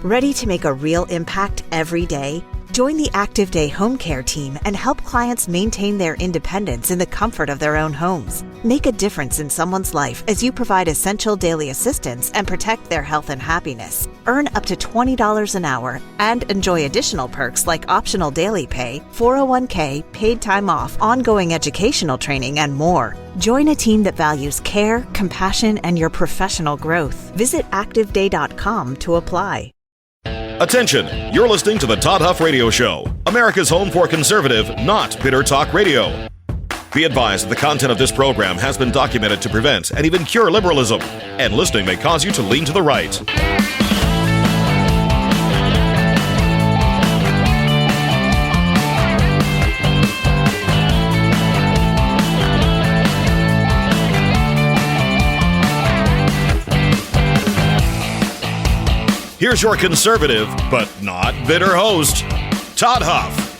Ready to make a real impact every day? Join the Active Day Home Care team and help clients maintain their independence in the comfort of their own homes. Make a difference in someone's life as you provide essential daily assistance and protect their health and happiness. Earn up to $20 an hour and enjoy additional perks like optional daily pay, 401k, paid time off, ongoing educational training, and more. Join a team that values care, compassion, and your professional growth. Visit activeday.com to apply. Attention, you're listening to the Todd Huff Radio Show, America's home for conservative, not bitter talk radio. Be advised that the content of this program has been documented to prevent and even cure liberalism, and listening may cause you to lean to the right. Here's your conservative, but not bitter host, Todd Huff.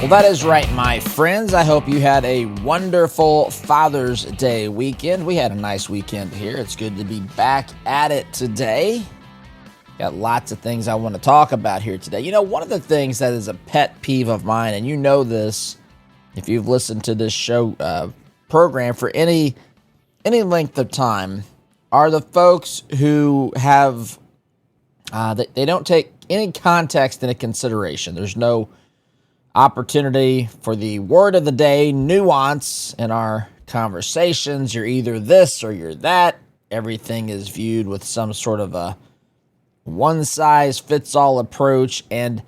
Well, that is right, my friends. I hope you had a wonderful Father's Day weekend. We had a nice weekend here. It's good to be back at it today. Got lots of things I want to talk about here today. You know, one of the things that is a pet peeve of mine, and you know this if you've listened to this show program for any length of time, are the folks who have they don't take any context into consideration. There's no opportunity for the word of the day, nuance in our conversations. You're either this or you're that. Everything is viewed with some sort of a one-size-fits-all approach. And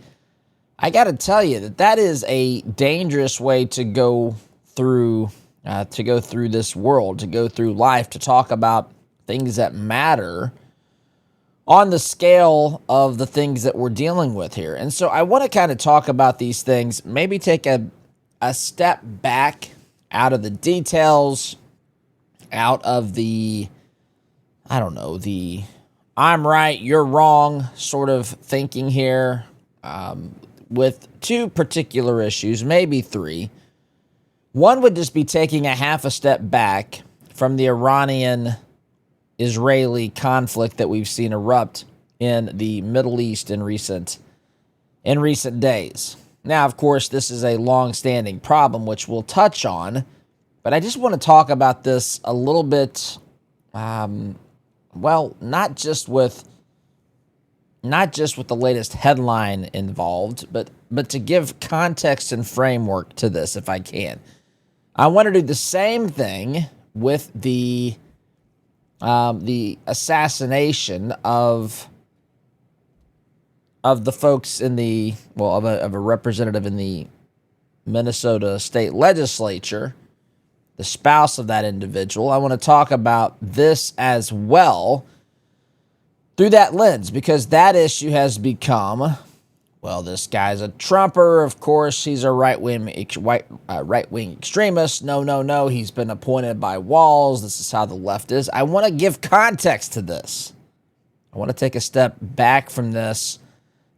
I got to tell you that is a dangerous way to go through this world, to go through life, to talk about things that matter on the scale of the things that we're dealing with here. And so I want to kind of talk about these things, maybe take a step back out of the details, out of the I'm right, you're wrong sort of thinking here, with two particular issues, maybe three. One would just be taking a half a step back from the Iranian-Israeli conflict that we've seen erupt in the Middle East in recent days. Now, of course, this is a long-standing problem, which we'll touch on, but I just want to talk about this a little bit, not just with the latest headline involved, but to give context and framework to this, if I can. I want to do the same thing with the assassination of the folks of a representative in the Minnesota state legislature, the spouse of that individual. I want to talk about this as well through that lens, because that issue has become, this guy's a Trumper. Of course, he's a right-wing extremist. No. He's been appointed by Walls. This is how the left is. I want to give context to this. I want to take a step back from this.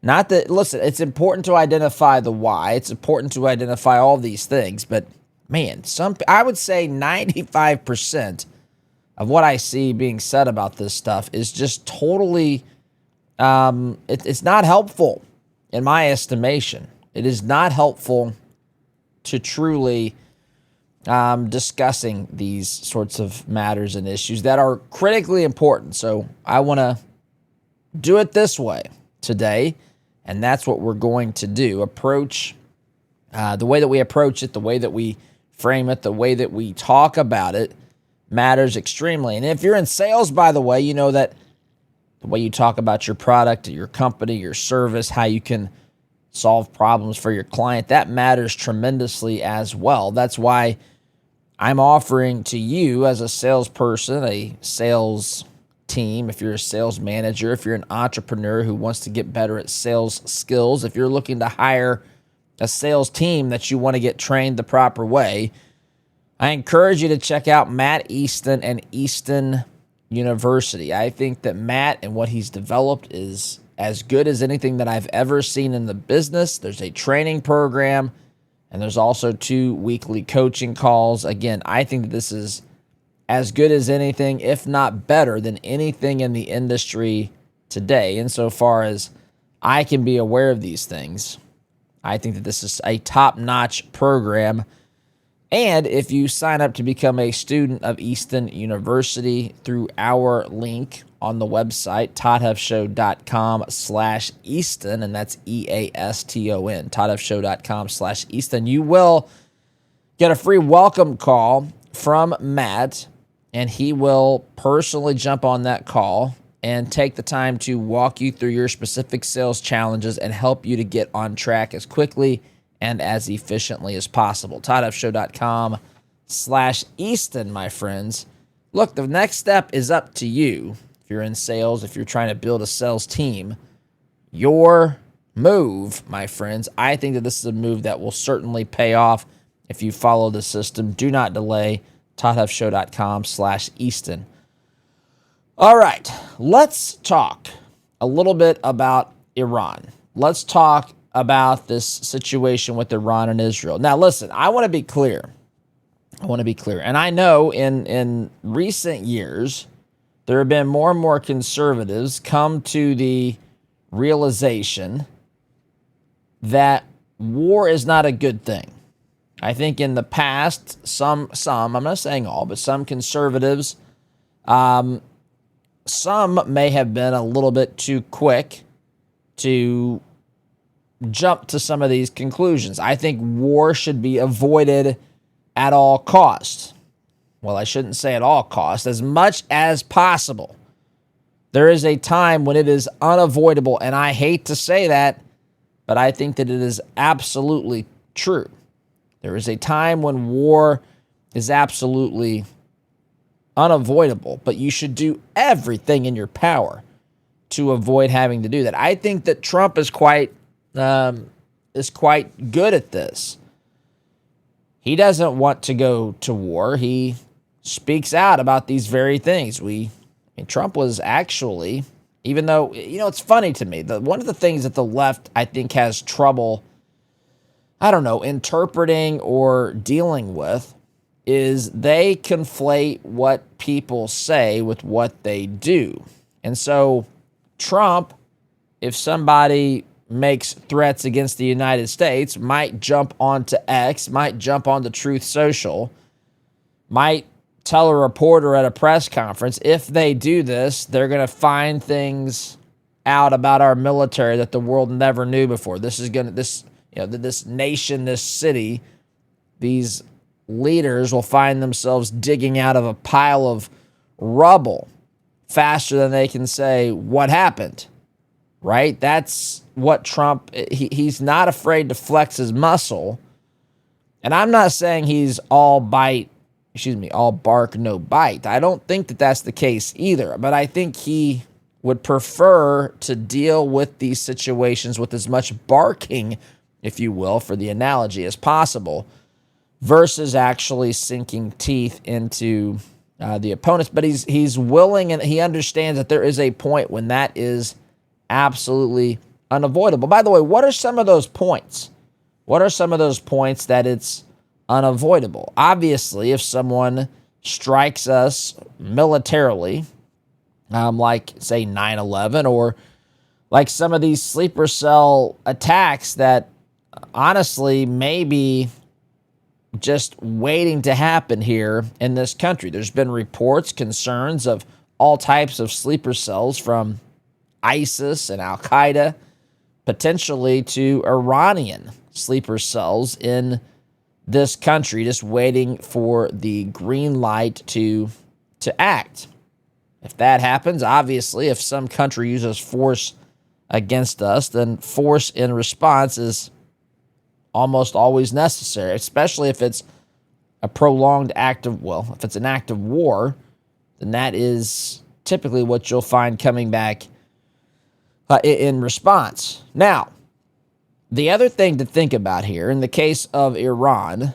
Not that, listen, it's important to identify the why. It's important to identify all these things. But, man, I would say 95% of what I see being said about this stuff is just totally, it's not helpful. In my estimation, it is not helpful to truly discussing these sorts of matters and issues that are critically important. So I want to do it this way today, and that's what we're going to do. Approach the way that we approach it, the way that we frame it, the way that we talk about it matters extremely. And if you're in sales, by the way, you know that the way you talk about your product, your company, your service, how you can solve problems for your client, that matters tremendously as well. That's why I'm offering to you as a salesperson, a sales team, if you're a sales manager, if you're an entrepreneur who wants to get better at sales skills, if you're looking to hire a sales team that you want to get trained the proper way, I encourage you to check out Matt Easton and Easton University. I think that Matt and what he's developed is as good as anything that I've ever seen in the business. There's a training program, and there's also 2 weekly coaching calls. Again, I think that this is as good as anything, if not better than anything in the industry today. Insofar as I can be aware of these things, I think that this is a top-notch program. And if you sign up to become a student of Easton University through our link on the website, toddhuffshow.com/Easton, and that's EASTON, toddhuffshow.com/Easton, you will get a free welcome call from Matt, and he will personally jump on that call and take the time to walk you through your specific sales challenges and help you to get on track as quickly and as efficiently as possible. toddhuffshow.com/Easton, my friends. Look, the next step is up to you. If you're in sales, if you're trying to build a sales team, your move, my friends, I think that this is a move that will certainly pay off if you follow the system. Do not delay. toddhuffshow.com/Easton. All right, let's talk a little bit about Iran. Let's talk about this situation with Iran and Israel. Now, listen, I want to be clear. And I know in recent years, there have been more and more conservatives come to the realization that war is not a good thing. I think in the past, some, I'm not saying all, but some conservatives, some may have been a little bit too quick to jump to some of these conclusions. I think war should be avoided at all costs. Well, I shouldn't say at all costs, as much as possible. There is a time when it is unavoidable, and I hate to say that, but I think that it is absolutely true. There is a time when war is absolutely unavoidable, but you should do everything in your power to avoid having to do that. I think that Trump is quite good at this. He doesn't want to go to war. He speaks out about these very things. Trump was actually, even though, it's funny to me, one of the things that the left, I think, has trouble, interpreting or dealing with is they conflate what people say with what they do. And so Trump, if somebody makes threats against the United States, might jump onto X, might jump onto Truth Social, might tell a reporter at a press conference, if they do this, they're going to find things out about our military that the world never knew before. This nation, this city, these leaders will find themselves digging out of a pile of rubble faster than they can say what happened, right? That's what Trump, he's not afraid to flex his muscle. And I'm not saying he's all bark, no bite. I don't think that that's the case either, but I think he would prefer to deal with these situations with as much barking, if you will, for the analogy, as possible, versus actually sinking teeth into the opponents. But he's willing, and he understands that there is a point when that is absolutely unavoidable. By the way, what are some of those points? What are some of those points that it's unavoidable? Obviously, if someone strikes us militarily, like, say, 9/11, or like some of these sleeper cell attacks that honestly may be just waiting to happen here in this country. There's been reports, concerns of all types of sleeper cells from ISIS and Al-Qaeda, potentially to Iranian sleeper cells in this country, just waiting for the green light to act. If that happens, obviously, if some country uses force against us, then force in response is almost always necessary, especially if it's a prolonged act of, if it's an act of war, then that is typically what you'll find coming back in response. Now, the other thing to think about here in the case of Iran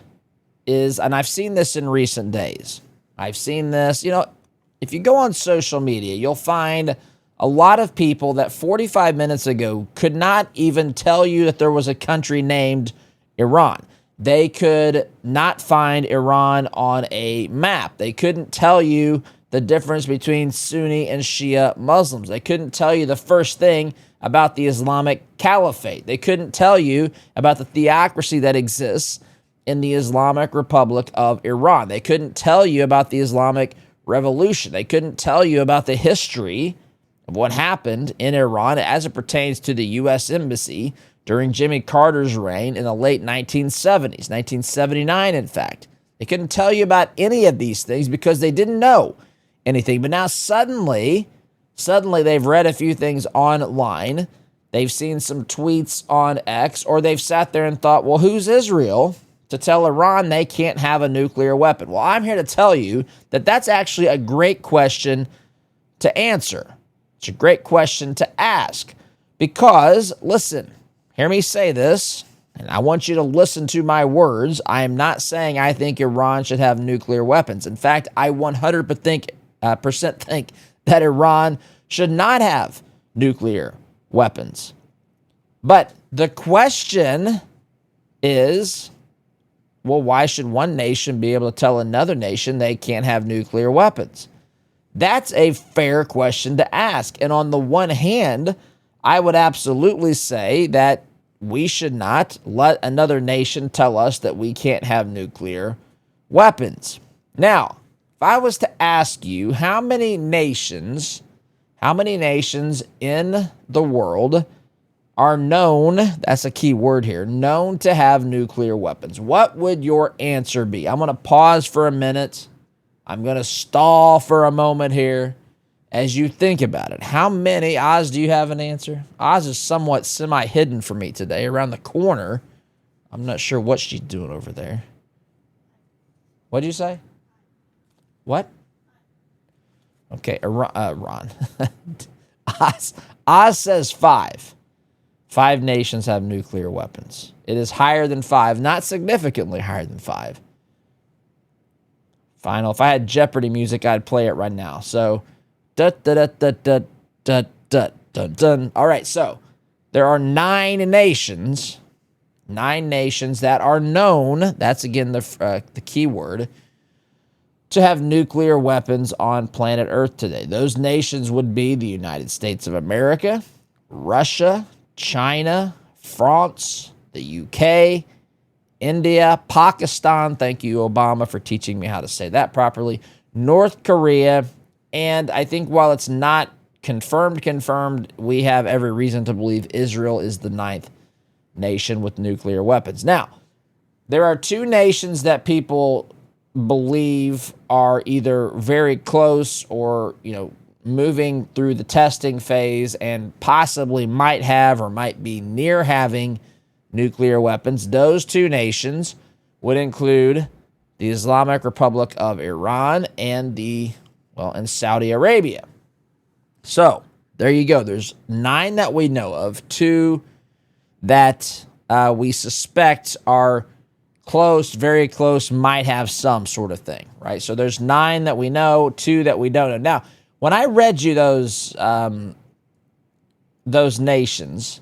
is, and I've seen this in recent days, if you go on social media, you'll find a lot of people that 45 minutes ago could not even tell you that there was a country named Iran. They could not find Iran on a map. They couldn't tell you the difference between Sunni and Shia Muslims. They couldn't tell you the first thing about the Islamic Caliphate. They couldn't tell you about the theocracy that exists in the Islamic Republic of Iran. They couldn't tell you about the Islamic Revolution. They couldn't tell you about the history of what happened in Iran as it pertains to the U.S. Embassy during Jimmy Carter's reign in the late 1970s, 1979, in fact. They couldn't tell you about any of these things because they didn't know anything. But now suddenly they've read a few things online. They've seen some tweets on X, or they've sat there and thought, well, who's Israel to tell Iran they can't have a nuclear weapon? Well, I'm here to tell you that that's actually a great question to answer. It's a great question to ask because, listen, hear me say this, and I want you to listen to my words. I am not saying I think Iran should have nuclear weapons. In fact, I 100% think that Iran should not have nuclear weapons. But the question is, well, why should one nation be able to tell another nation they can't have nuclear weapons? That's a fair question to ask. And on the one hand, I would absolutely say that we should not let another nation tell us that we can't have nuclear weapons. Now, if I was to ask you how many nations in the world are known, that's a key word here, known to have nuclear weapons, what would your answer be? I'm going to pause for a minute. I'm going to stall for a moment here as you think about it. How many, Oz, do you have an answer? Oz is somewhat semi-hidden for me today around the corner. I'm not sure what she's doing over there. What'd you say? What? Okay, Ron. Oz says 5. 5 nations have nuclear weapons. It is higher than 5, not significantly higher than 5. Final. If I had Jeopardy music, I'd play it right now. So, dun. All right, so there are 9 nations that are known, that's again the key word, to have nuclear weapons on planet Earth today. Those nations would be the United States of America, Russia, China, France, the UK, India, Pakistan, thank you, Obama, for teaching me how to say that properly, North Korea, and I think while it's not confirmed, we have every reason to believe Israel is the 9th nation with nuclear weapons. Now, there are 2 nations that people believe are either very close or, moving through the testing phase and possibly might have or might be near having nuclear weapons. Those 2 nations would include the Islamic Republic of Iran and and Saudi Arabia. So there you go. There's 9 that we know of, 2 that we suspect are close, very close, might have some sort of thing, right? So there's 9 that we know, 2 that we don't know. Now, when I read you those nations,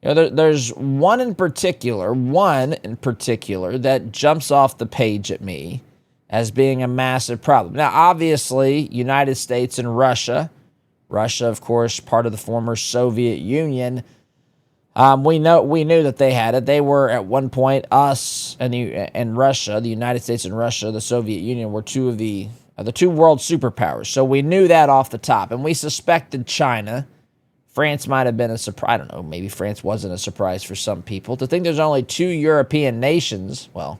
there's one in particular that jumps off the page at me as being a massive problem. Now, obviously, United States and Russia, of course, part of the former Soviet Union. We knew that they had it. They were at one point, us and Russia, the United States and Russia, the Soviet Union, were 2 of the 2 world superpowers. So we knew that off the top, and we suspected China. France might have been a surprise. I don't know. Maybe France wasn't a surprise for some people. To think there's only 2 European nations, well,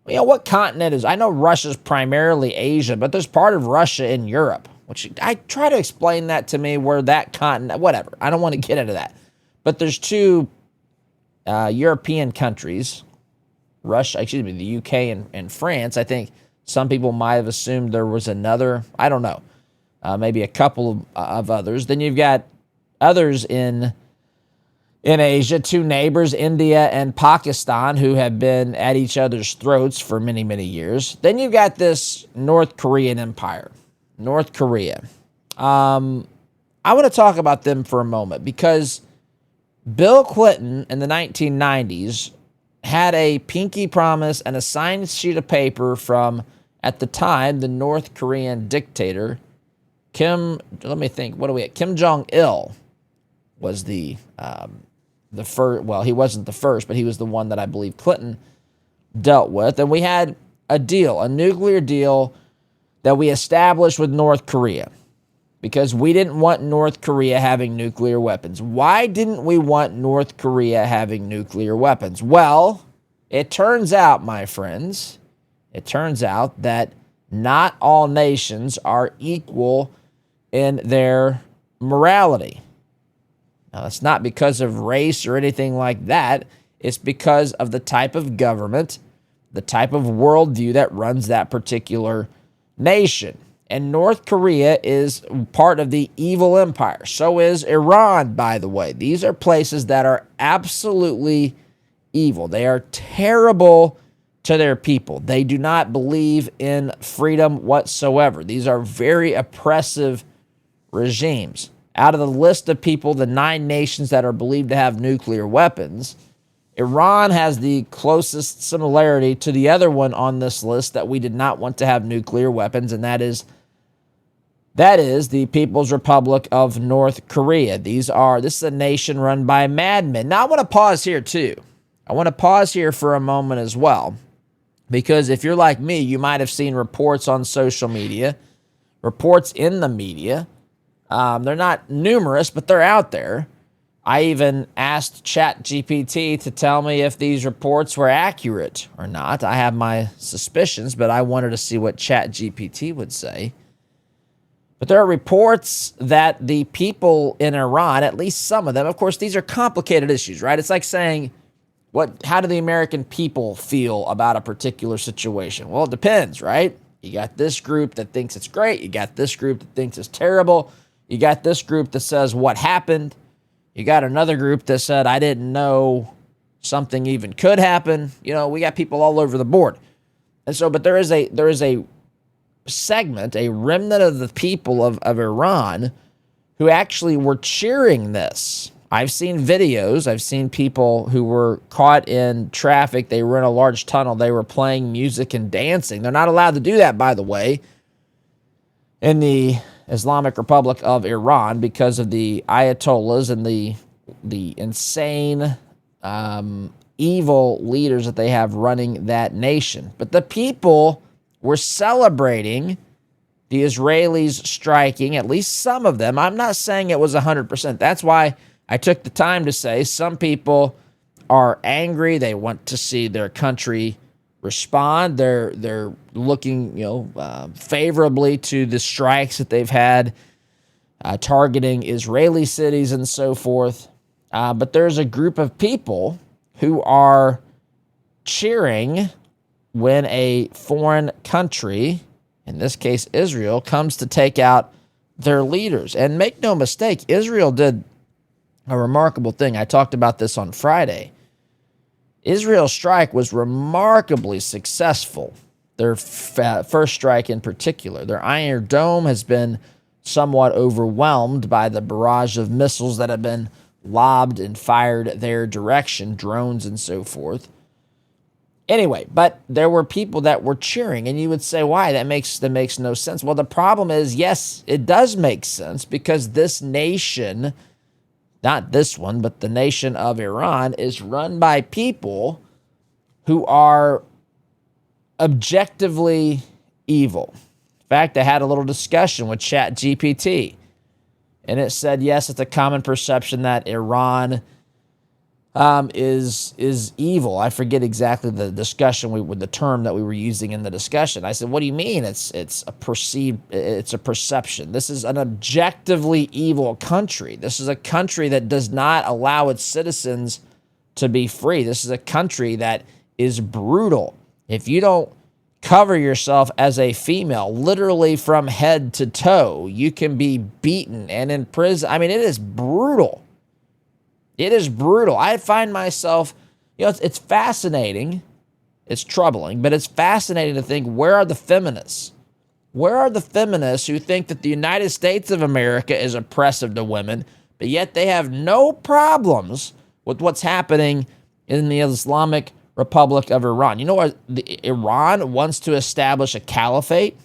what continent is? I know Russia's primarily Asia, but there's part of Russia in Europe, which I try to explain that to me where that continent, whatever. I don't want to get into that. But there's 2 European countries, the UK and France. I think some people might have assumed there was another, I don't know, maybe a couple of others. Then you've got others in Asia, 2 neighbors, India and Pakistan, who have been at each other's throats for many, many years. Then you've got this North Korean empire, North Korea. I want to talk about them for a moment because Bill Clinton in the 1990s had a pinky promise and a signed sheet of paper from at the time, the North Korean dictator, Kim Jong-il was the first, well, he wasn't the first, but he was the one that I believe Clinton dealt with. And we had a deal, a nuclear deal that we established with North Korea because we didn't want North Korea having nuclear weapons. Why didn't we want North Korea having nuclear weapons? Well, it turns out, my friends, that not all nations are equal in their morality. Now, that's not because of race or anything like that. It's because of the type of government, the type of worldview that runs that particular nation. And North Korea is part of the evil empire. So is Iran, by the way. These are places that are absolutely evil. They are terrible to their people. They do not believe in freedom whatsoever. These are very oppressive regimes. Out of the list of people, the 9 nations that are believed to have nuclear weapons, Iran has the closest similarity to the other one on this list that we did not want to have nuclear weapons, and that is the People's Republic of North Korea. This is a nation run by madmen. Now, I want to pause here, too. I want to pause here for a moment as well, because if you're like me, you might have seen reports on social media, reports in the media. They're not numerous, but they're out there. I even asked ChatGPT to tell me if these reports were accurate or not. I have my suspicions, but I wanted to see what ChatGPT would say. But there are reports that the people in Iran, at least some of them, of course, these are complicated issues, right? It's like saying, how do the American people feel about a particular situation? Well, it depends, right? You got this group that thinks it's great. You got this group that thinks it's terrible. You got this group that says what happened. You got another group that said, I didn't know something even could happen. We got people all over the board. And so, but there is a segment, a remnant of the people of Iran who actually were cheering this. I've seen videos. I've seen people who were caught in traffic. They were in a large tunnel. They were playing music and dancing. They're not allowed to do that, by the way, in the Islamic Republic of Iran because of the Ayatollahs and the insane, evil leaders that they have running that nation. But the people were celebrating the Israelis striking, at least some of them. I'm not saying it was 100%. That's why I took the time to say some people are angry. They want to see their country respond. They're looking, favorably to the strikes that they've had targeting Israeli cities and so forth. But there's a group of people who are cheering when a foreign country, in this case Israel, comes to take out their leaders. And make no mistake, Israel did a remarkable thing. I talked about this on Friday. Israel's strike was remarkably successful. Their first strike in particular. Their Iron Dome has been somewhat overwhelmed by the barrage of missiles that have been lobbed and fired their direction, drones and so forth. Anyway, but there were people that were cheering, and you would say, why? That makes no sense. Well, the problem is, yes, it does make sense because this nation, not this one, but the nation of Iran, is run by people who are objectively evil. In fact, I had a little discussion with ChatGPT, and it said, yes, it's a common perception that Iran is evil. I forget exactly the discussion with the term that we were using in the discussion. I said, what do you mean? It's a perception. This is an objectively evil country. This is a country that does not allow its citizens to be free. This is a country that is brutal. If you don't cover yourself as a female, literally from head to toe, you can be beaten and in prison. I mean, it is brutal. It is brutal. I find myself, it's fascinating. It's troubling, but it's fascinating to think, where are the feminists? Where are the feminists who think that the United States of America is oppressive to women, but yet they have no problems with what's happening in the Islamic Republic of Iran. You know what? Iran wants to establish a caliphate.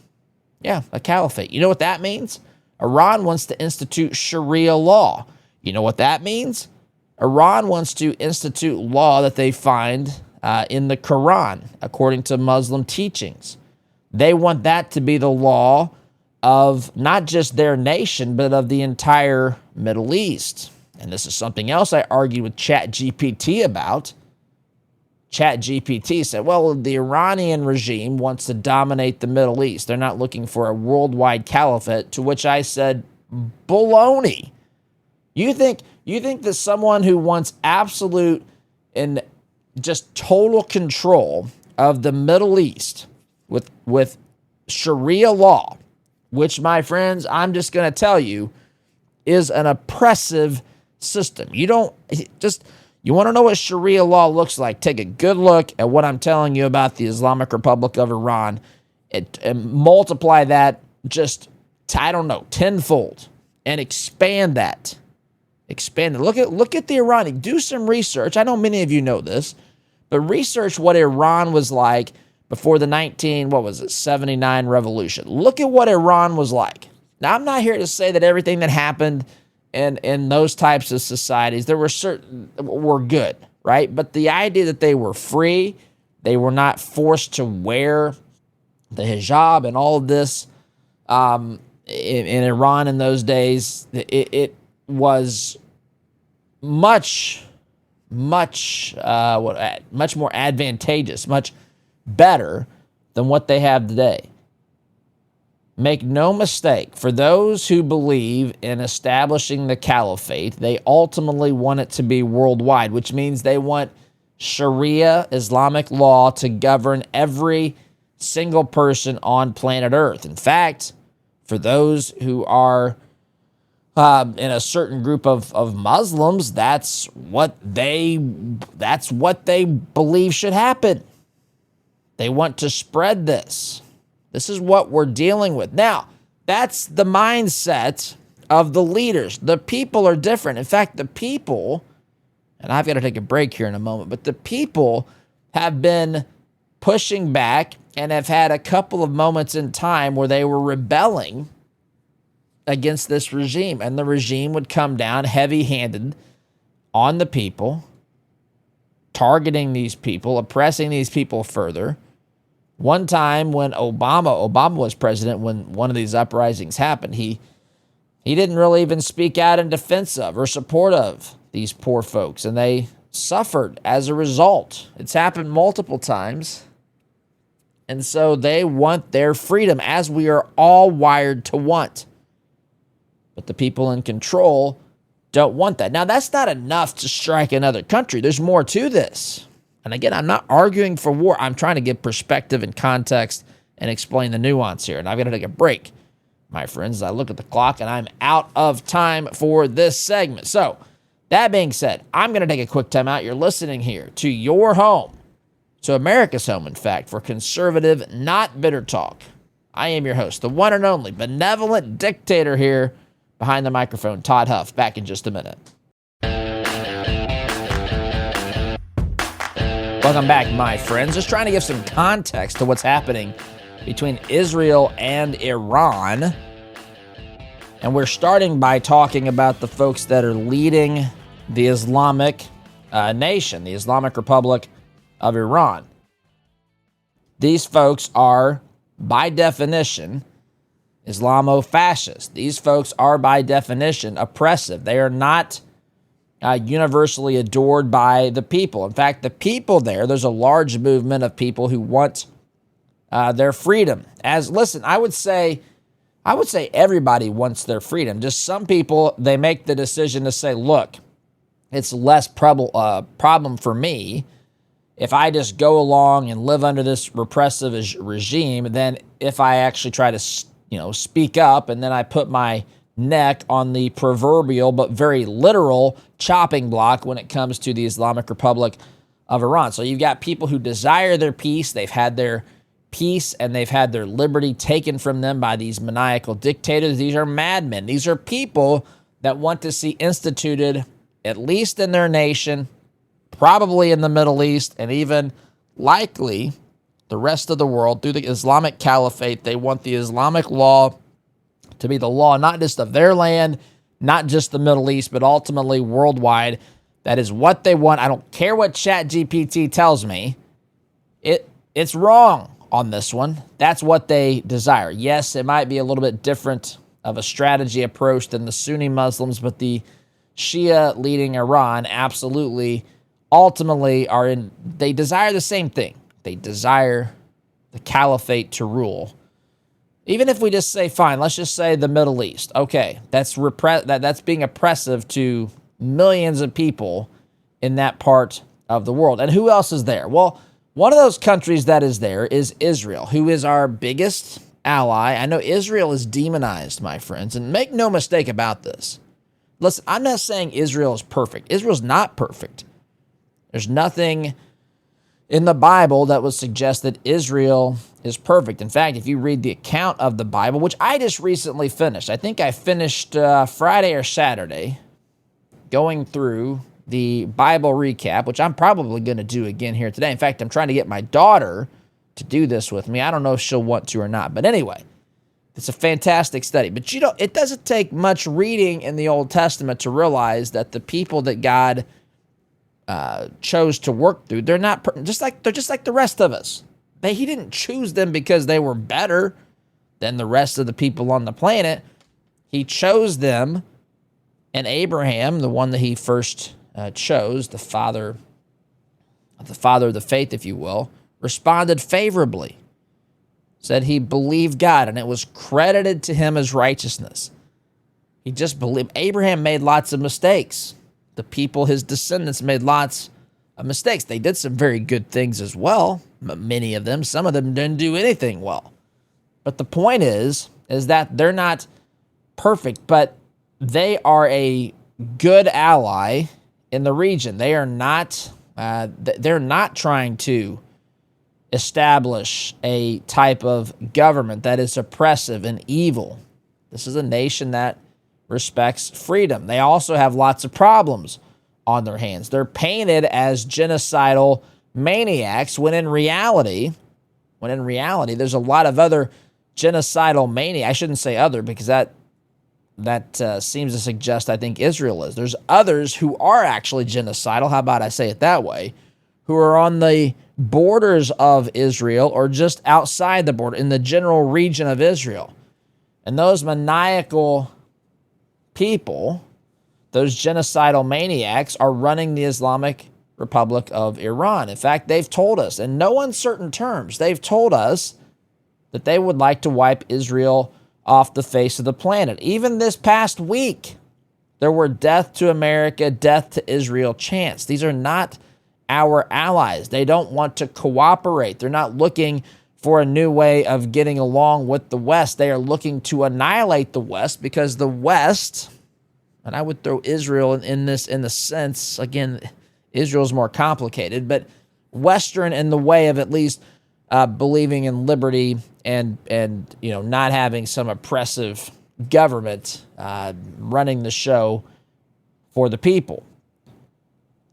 Yeah, a caliphate. You know what that means? Iran wants to institute Sharia law. You know what that means? Iran wants to institute law that they find in the Quran, according to Muslim teachings. They want that to be the law of not just their nation, but of the entire Middle East. And this is something else I argued with ChatGPT about. ChatGPT said, well, the Iranian regime wants to dominate the Middle East. They're not looking for a worldwide caliphate, to which I said, baloney. You think that someone who wants absolute and just total control of the Middle East with Sharia law, which, my friends, I'm just going to tell you, is an oppressive system. You want to know what Sharia law looks like? Take a good look at what I'm telling you about the Islamic Republic of Iran and multiply that just, I don't know, tenfold and expand that. Expand it. Look at the Iranian. Do some research. I know many of you know this, but research what Iran was like before the 79 revolution. Look at what Iran was like. Now, I'm not here to say that everything that happened in those types of societies, were good, right? But the idea that they were free, they were not forced to wear the hijab and all of this in Iran in those days, it was much more advantageous, much better than what they have today. Make no mistake, for those who believe in establishing the caliphate, they ultimately want it to be worldwide, which means they want Sharia, Islamic law, to govern every single person on planet Earth. In fact, for those who are in a certain group of Muslims, that's what they believe should happen. They want to spread this. This is what we're dealing with. Now, that's the mindset of the leaders. The people are different. In fact, the people, and I've got to take a break here in a moment, but the people have been pushing back and have had a couple of moments in time where they were rebelling against this regime, and the regime would come down heavy-handed on the people, targeting these people, oppressing these people further. One time when Obama was president, when one of these uprisings happened, he didn't really even speak out in defense of or support of these poor folks, and they suffered as a result. It's happened multiple times, and so they want their freedom, as we are all wired to want. But the people in control don't want that. Now, that's not enough to strike another country. There's more to this. And again, I'm not arguing for war. I'm trying to give perspective and context and explain the nuance here. And I've got to take a break, my friends, as I look at the clock, and I'm out of time for this segment. So, that being said, I'm going to take a quick time out. You're listening here to your home, to America's home, in fact, for conservative, not bitter talk. I am your host, the one and only benevolent dictator here behind the microphone, Todd Huff. Back in just a minute. Welcome back, my friends. Just trying to give some context to what's happening between Israel and Iran. And we're starting by talking about the folks that are leading the Islamic nation, the Islamic Republic of Iran. These folks are, by definition, Islamo-fascist. These folks are, by definition, oppressive. They are not universally adored by the people. In fact, the people there's a large movement of people who want their freedom. I would say everybody wants their freedom. Just some people, they make the decision to say, look, it's less problem for me if I just go along and live under this repressive regime than if I actually try to, speak up and then I put my neck on the proverbial but very literal chopping block when it comes to the Islamic Republic of Iran. So you've got people who desire their peace. They've had their peace and they've had their liberty taken from them by these maniacal dictators. These are madmen. These are people that want to see instituted, at least in their nation, probably in the Middle East, and even likely the rest of the world through the Islamic Caliphate. They want the Islamic law to be the law, not just of their land, not just the Middle East, but ultimately worldwide. That is what they want. I don't care what ChatGPT tells me. It's wrong on this one. That's what they desire. Yes, it might be a little bit different of a strategy approach than the Sunni Muslims, but the Shia leading Iran absolutely, ultimately they desire the same thing. They desire the caliphate to rule. Even if we just say, fine, let's just say the Middle East. Okay, that's being oppressive to millions of people in that part of the world. And who else is there? Well, one of those countries that is there is Israel, who is our biggest ally. I know Israel is demonized, my friends, and make no mistake about this. Listen, I'm not saying Israel is perfect. Israel's not perfect. There's nothing in the Bible that would suggest that Israel is perfect. In fact, if you read the account of the Bible, which I just recently finished, I think I finished Friday or Saturday, going through the Bible recap, which I'm probably going to do again here today. In fact, I'm trying to get my daughter to do this with me. I don't know if she'll want to or not. But anyway, it's a fantastic study. But it doesn't take much reading in the Old Testament to realize that the people that God chose to work through, they're just like the rest of us. He didn't choose them because they were better than the rest of the people on the planet. He chose them, and Abraham, the one that he first chose, the father of the faith, if you will, responded favorably. Said he believed God, and it was credited to him as righteousness. He just believed. Abraham made lots of mistakes. The people, his descendants, made lots of mistakes. They did some very good things as well, many of them. Some of them didn't do anything well. But the point is that they're not perfect, but they are a good ally in the region. They are not. They're not trying to establish a type of government that is oppressive and evil. This is a nation that respects freedom. They also have lots of problems on their hands. They're painted as genocidal maniacs when in reality, there's a lot of other genocidal maniacs. I shouldn't say other because that seems to suggest I think Israel is. There's others who are actually genocidal. How about I say it that way? Who are on the borders of Israel or just outside the border in the general region of Israel. And those maniacal people, those genocidal maniacs, are running the Islamic Republic of Iran. In fact, they've told us, in no uncertain terms, they've told us that they would like to wipe Israel off the face of the planet. Even this past week, there were death to America, death to Israel chants. These are not our allies. They don't want to cooperate. They're not looking for a new way of getting along with the West. They are looking to annihilate the West because the West, and I would throw Israel in this in the sense, again, Israel's more complicated, but Western in the way of at least believing in liberty and not having some oppressive government running the show for the people.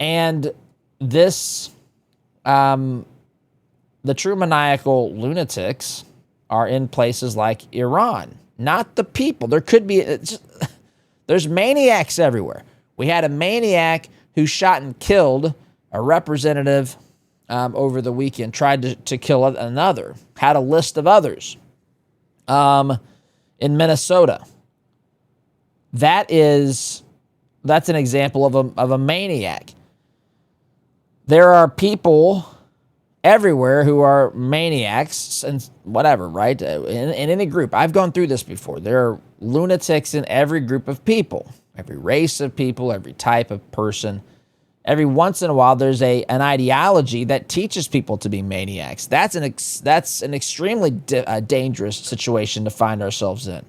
And this, the true maniacal lunatics are in places like Iran, not the people. There could be, there's maniacs everywhere. We had a maniac who shot and killed a representative over the weekend, tried to kill another, had a list of others in Minnesota. That's an example of a maniac. There are people everywhere who are maniacs and whatever, right? In any group. I've gone through this before. There are lunatics in every group of people, every race of people, every type of person. Every once in a while, there's an ideology that teaches people to be maniacs. That's an extremely dangerous situation to find ourselves in.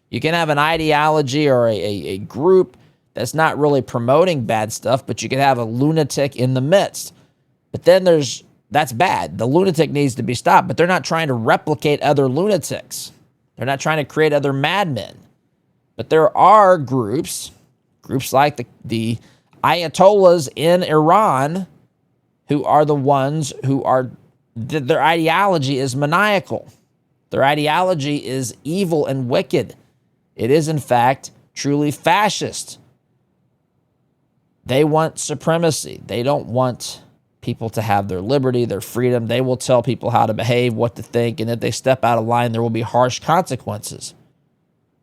You can have an ideology or a group that's not really promoting bad stuff, but you can have a lunatic in the midst. But then that's bad. The lunatic needs to be stopped, but they're not trying to replicate other lunatics. They're not trying to create other madmen. But there are groups like the Ayatollahs in Iran who are the ones who are, their ideology is maniacal. Their ideology is evil and wicked. It is, in fact, truly fascist. They want supremacy. They don't want people to have their liberty, their freedom. They will tell people how to behave, what to think, and if they step out of line, there will be harsh consequences.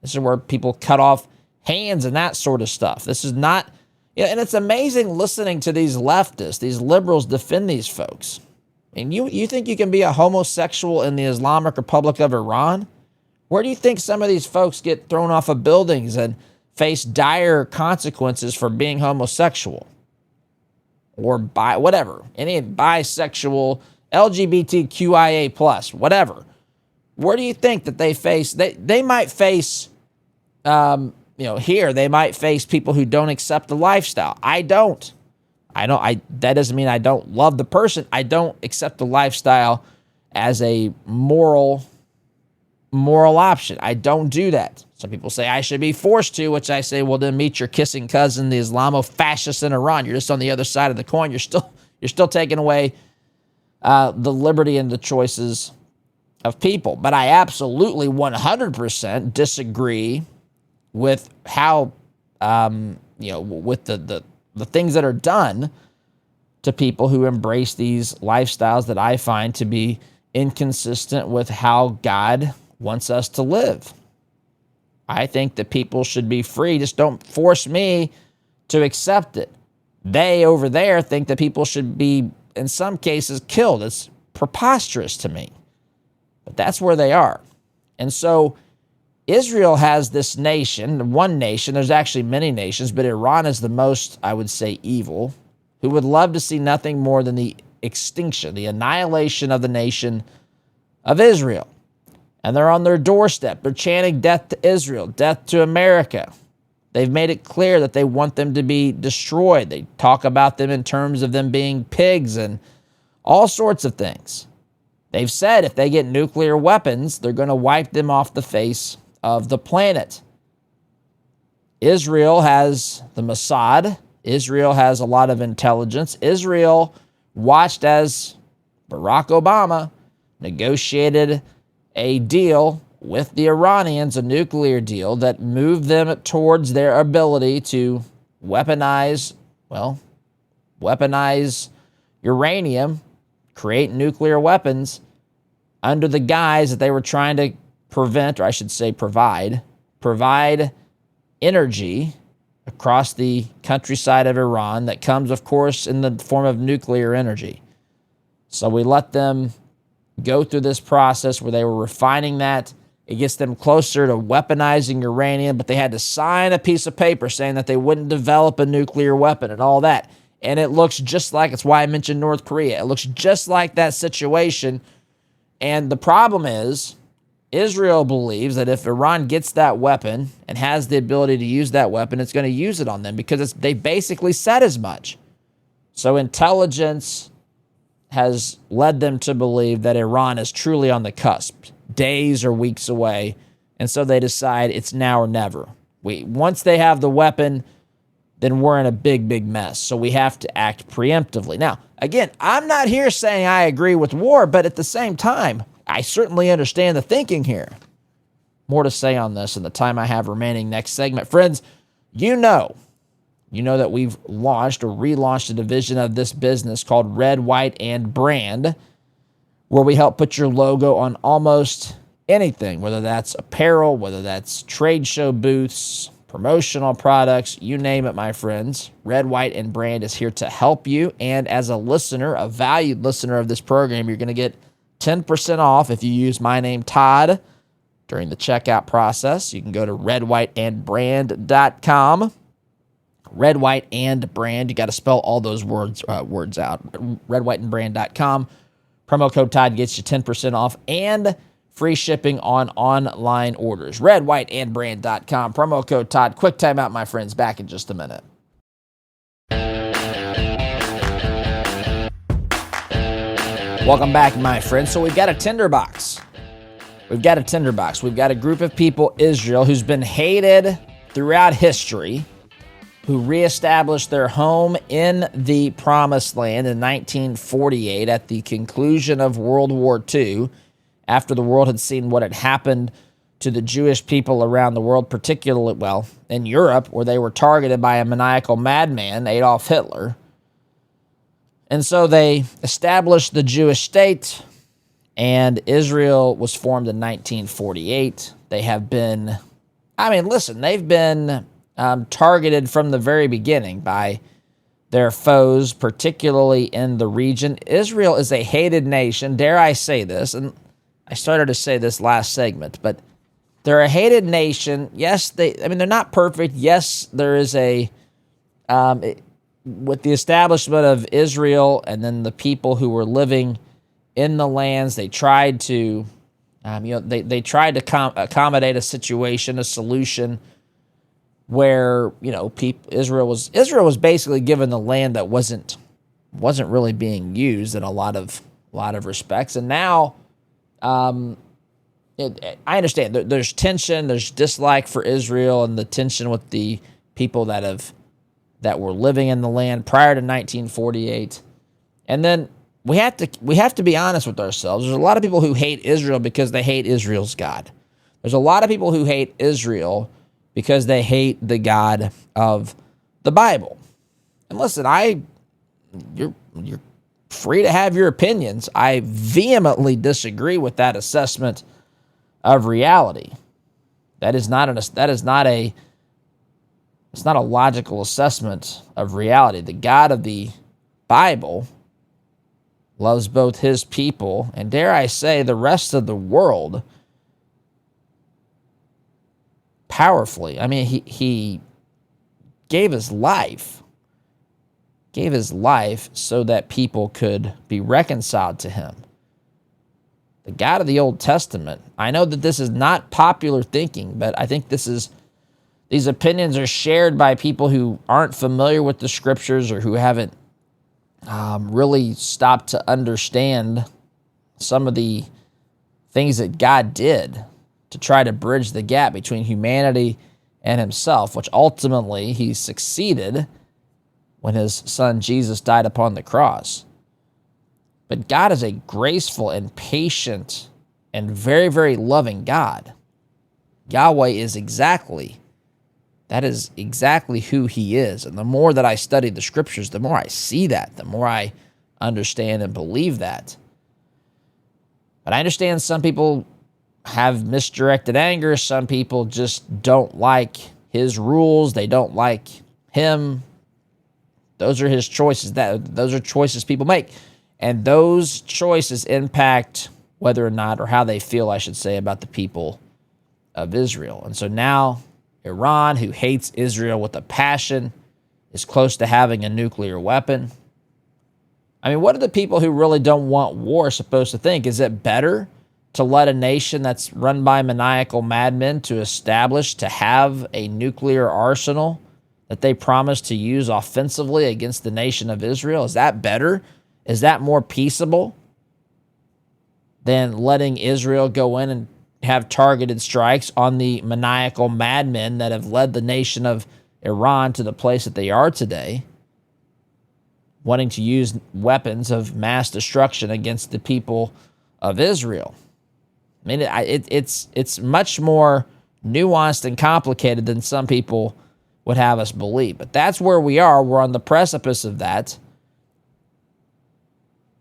This is where people cut off hands and that sort of stuff. This is not, and it's amazing listening to these leftists, these liberals defend these folks. And you think you can be a homosexual in the Islamic Republic of Iran? Where do you think some of these folks get thrown off of buildings and face dire consequences for being homosexual? Or whatever, any bisexual, LGBTQIA+, whatever. Where do you think that they face? They might face, here they might face people who don't accept the lifestyle. I don't. That doesn't mean I don't love the person. I don't accept the lifestyle as a moral option. I don't do that. Some people say I should be forced to, which I say, well, then meet your kissing cousin, the Islamo-fascists in Iran. You're just on the other side of the coin. You're still taking away the liberty and the choices of people. But I absolutely 100% disagree with how, with the things that are done to people who embrace these lifestyles that I find to be inconsistent with how God wants us to live. I think that people should be free. Just don't force me to accept it. They over there think that people should be, in some cases, killed. It's preposterous to me. But that's where they are. And so Israel has this nation, one nation. There's actually many nations, but Iran is the most, I would say, evil, who would love to see nothing more than the extinction, the annihilation of the nation of Israel. And they're on their doorstep. They're chanting death to Israel, death to America. They've made it clear that they want them to be destroyed. They talk about them in terms of them being pigs and all sorts of things. They've said if they get nuclear weapons, they're going to wipe them off the face of the planet. Israel has the Mossad. Israel has a lot of intelligence. Israel watched as Barack Obama negotiated a deal with the Iranians, a nuclear deal that moved them towards their ability to weaponize uranium, create nuclear weapons under the guise that they were trying to prevent, or I should say provide energy across the countryside of Iran that comes, of course, in the form of nuclear energy. So we let them go through this process where they were refining that. It gets them closer to weaponizing uranium, but they had to sign a piece of paper saying that they wouldn't develop a nuclear weapon and all that. And it looks just like, it's why I mentioned North Korea. It looks just like that situation. And the problem is, Israel believes that if Iran gets that weapon and has the ability to use that weapon, it's going to use it on them because they basically said as much. So intelligence has led them to believe that Iran is truly on the cusp, days or weeks away, and so they decide it's now or never. Once they have the weapon, then we're in a big, big mess, so we have to act preemptively. Now, again, I'm not here saying I agree with war, but at the same time, I certainly understand the thinking here. More to say on this in the time I have remaining next segment. Friends, you know that we've launched or relaunched a division of this business called Red, White, and Brand, where we help put your logo on almost anything, whether that's apparel, whether that's trade show booths, promotional products, you name it, my friends. Red, White, and Brand is here to help you. And as a listener, a valued listener of this program, you're going to get 10% off if you use my name, Todd, during the checkout process. You can go to redwhiteandbrand.com. Red, White, and Brand. You got to spell all those words out. Redwhiteandbrand.com. Promo code Todd gets you 10% off and free shipping on online orders. Redwhiteandbrand.com. Promo code Todd. Quick timeout, my friends. Back in just a minute. Welcome back, my friends. So we've got a tinderbox. We've got a group of people, Israel, who's been hated throughout history who reestablished their home in the Promised Land in 1948 at the conclusion of World War II, after the world had seen what had happened to the Jewish people around the world, particularly, well, in Europe, where they were targeted by a maniacal madman, Adolf Hitler. And so they established the Jewish state, and Israel was formed in 1948. They have been, they've been targeted from the very beginning by their foes, particularly in the region. Israel is a hated nation, dare I say this, and I started to say this last segment, but they're a hated nation. Yes, they're not perfect. Yes, there is with the establishment of Israel and then the people who were living in the lands, they tried to, they tried to accommodate a situation, a solution where, Israel was basically given the land that wasn't really being used in a lot of respects. And now, I understand there's tension, there's dislike for Israel, and the tension with the people that were living in the land prior to 1948. And then we have to be honest with ourselves. There's a lot of people who hate Israel because they hate Israel's God. There's a lot of people who hate Israel because they hate the God of the Bible. And listen, you're free to have your opinions. I vehemently disagree with that assessment of reality. It's not a logical assessment of reality. The God of the Bible loves both his people and, dare I say, the rest of the world powerfully. He gave his life so that people could be reconciled to him. The God of the Old Testament. I know that this is not popular thinking, but I think these opinions are shared by people who aren't familiar with the scriptures or who haven't really stopped to understand some of the things that God did to try to bridge the gap between humanity and himself, which ultimately he succeeded when his son Jesus died upon the cross. But God is a graceful and patient and very, very loving God. Yahweh is exactly who he is. And the more that I study the scriptures, the more I see that, the more I understand and believe that. But I understand some people have misdirected anger. Some people just don't like his rules. They don't like him. Those are his choices. Those are choices people make. And those choices impact whether or not, or how they feel, I should say, about the people of Israel. And so now Iran, who hates Israel with a passion, is close to having a nuclear weapon. What are the people who really don't want war supposed to think? Is it better to let a nation that's run by maniacal madmen to have a nuclear arsenal that they promise to use offensively against the nation of Israel? Is that better? Is that more peaceable than letting Israel go in and have targeted strikes on the maniacal madmen that have led the nation of Iran to the place that they are today, wanting to use weapons of mass destruction against the people of Israel? It's much more nuanced and complicated than some people would have us believe. But that's where we are. We're on the precipice of that.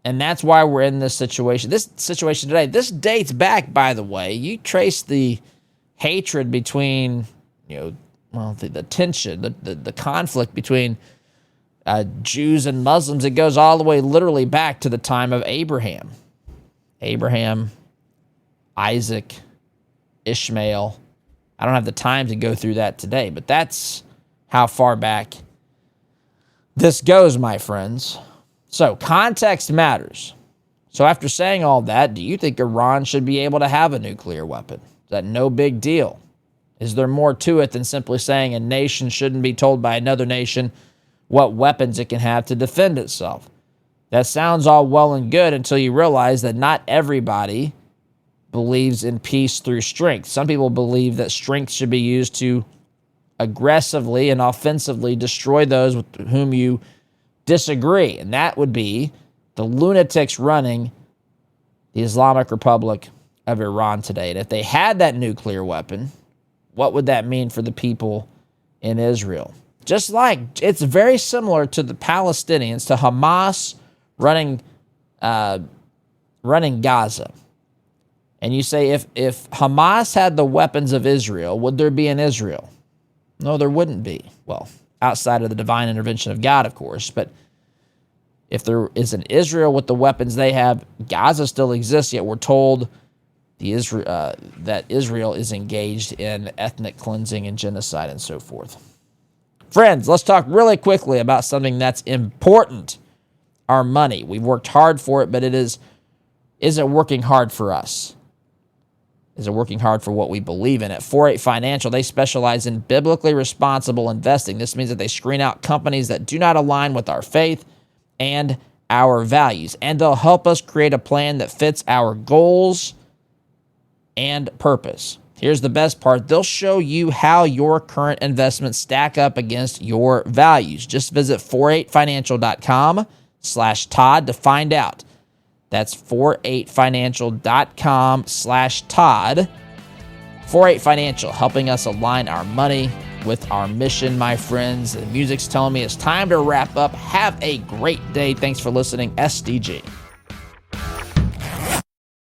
And that's why we're in this situation. This situation today, this dates back, by the way. You trace the hatred between, the tension, the conflict between Jews and Muslims. It goes all the way literally back to the time of Abraham. Abraham, Isaac, Ishmael. I don't have the time to go through that today, but that's how far back this goes, my friends. So context matters. So after saying all that, do you think Iran should be able to have a nuclear weapon? Is that no big deal? Is there more to it than simply saying a nation shouldn't be told by another nation what weapons it can have to defend itself? That sounds all well and good until you realize that not everybody believes in peace through strength. Some people believe that strength should be used to aggressively and offensively destroy those with whom you disagree. And that would be the lunatics running the Islamic Republic of Iran today. And if they had that nuclear weapon, what would that mean for the people in Israel? Just like it's very similar to the Palestinians, to Hamas running Gaza. And you say, if Hamas had the weapons of Israel, would there be an Israel? No, there wouldn't be. Well, outside of the divine intervention of God, of course. But if there is an Israel with the weapons they have, Gaza still exists, yet we're told that Israel is engaged in ethnic cleansing and genocide and so forth. Friends, let's talk really quickly about something that's important. Our money. We've worked hard for it, but is it working hard for us? Is it working hard for what we believe in? At 4-8 Financial, they specialize in biblically responsible investing. This means that they screen out companies that do not align with our faith and our values, and they'll help us create a plan that fits our goals and purpose. Here's the best part. They'll show you how your current investments stack up against your values. Just visit 48financial.com/Todd to find out. That's 48financial.com/Todd. 4-8 Financial, helping us align our money with our mission, my friends. The music's telling me it's time to wrap up. Have a great day. Thanks for listening. SDG.